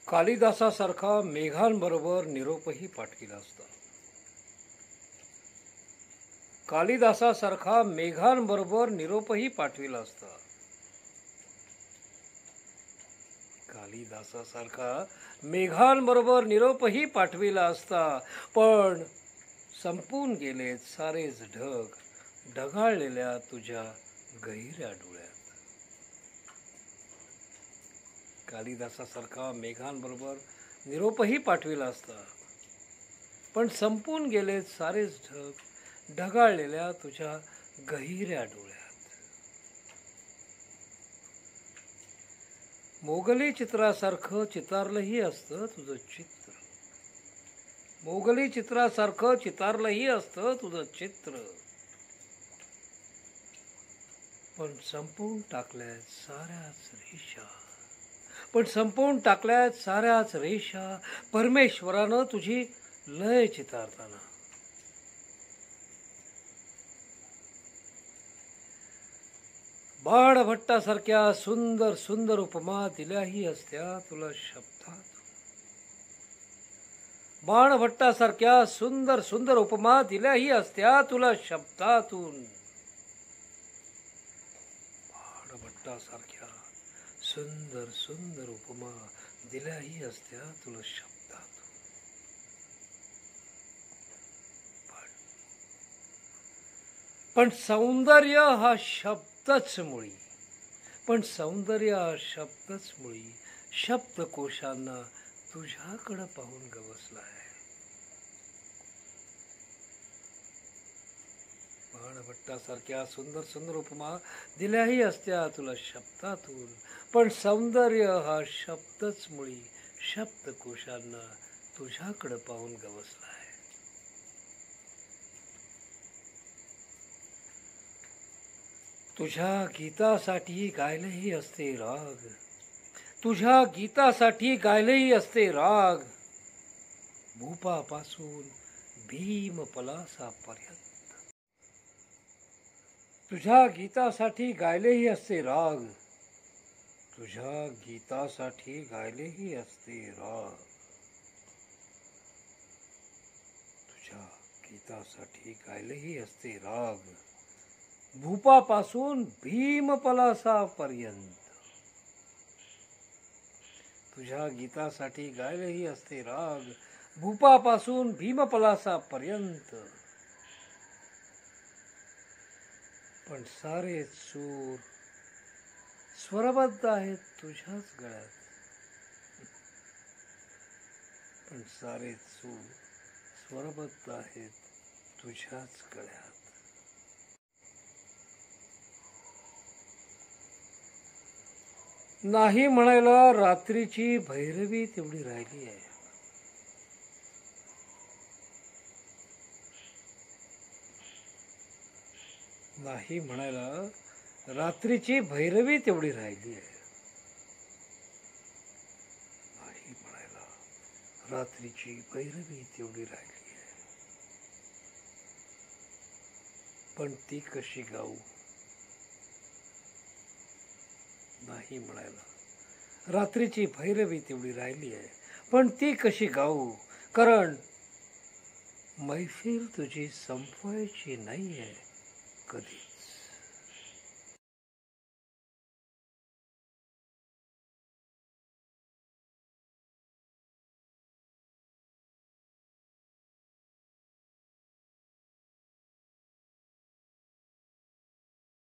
कालिदासासारखा मेघांबरोबर निरोपही पाठविला असता. कालिदासासारखा मेघांबरोबर निरोपही पाठविला असता. कालिदासासारखा मेघांबरोबर निरोपही पाठविला असता. पण संपून गेलेत सारेच ढग ढगाळलेल्या तुझ्या गहिऱ्या डोळ्यात. कालिदासासारखा मेघांबरोबर निरोपही पाठविला असता. पण संपून गेलेत सारेच ढग ढगाळलेल्या तुझ्या गहिऱ्या डोळ्यात. मोगली चित्रासारखं चितारलंही असतं तुझं चित्र. मोगली चित्रासारखं चितारलंही असतं तुझं चित्र. पण संपवून टाकल्यात साऱ्याच रेषा. पण संपवून टाकल्यात साऱ्याच रेषा परमेश्वरानं तुझी लय चितारताना. बाणभट्टासारख्या सुंदर सुंदर उपमा दिल्याही असत्या तुला शब्दात. बाणभट्टासारख्या सुंदर सुंदर उपमा दिल्याही असत्या तुला शब्दातून. बाणभट्टासारख्या सुंदर सुंदर उपमा दिल्याही असत्या तुला शब्दातून. पण सौंदर्य हा शब्दच मुळी. पण सौंदर्य हा शब्दच मुळी शब्दकोशांना तुझ्याकडं पाहून गवसलाय. बाणभट्टासारख्या सुंदर सुंदर उपमा दिल्याही असत्या तुला शब्दातून. पण सौंदर्य हा शब्दच मुळी शब्दकोशांना तुझ्याकडं पाहून गवसलाय. तुझ्या गीतासाठी गायलेही असते राग. तुझ्या गीतासाठी गायलेही असते राग. भूपापासून भीमपलासापर्यंत. तुझ्या गीतासाठी गायलेही असते राग. तुझ्या गीतासाठी गायलेही असते राग. तुझ्या गीतासाठी गायलेही असते राग. भूपापासून भीमपलासापर्यंत. तुझ्या गीतासाठी गायलेही असते राग. भूपापासून भीमपलासापर्यंत. पण सारे सूर स्वरबद्ध आहेत तुझ्याच गळ्यात. पण सारे सूर स्वरबद्ध आहेत तुझ्याच गळ्यात. नाही म्हणायला रात्रीची भैरवी तेवढी राहिली आहे. नाही म्हणायला रात्रीची भैरवी तेवढी राहिली आहे. नाही म्हणायला रात्रीची भैरवी तेवढी राहिली आहे. पण ती कशी गाऊ. नाही म्हणायला रात्रीची भैरवी तेवढी राहिली आहे. पण ती कशी गाऊ. कारण मैफिल तुझी संपवायची नाहीये कधी.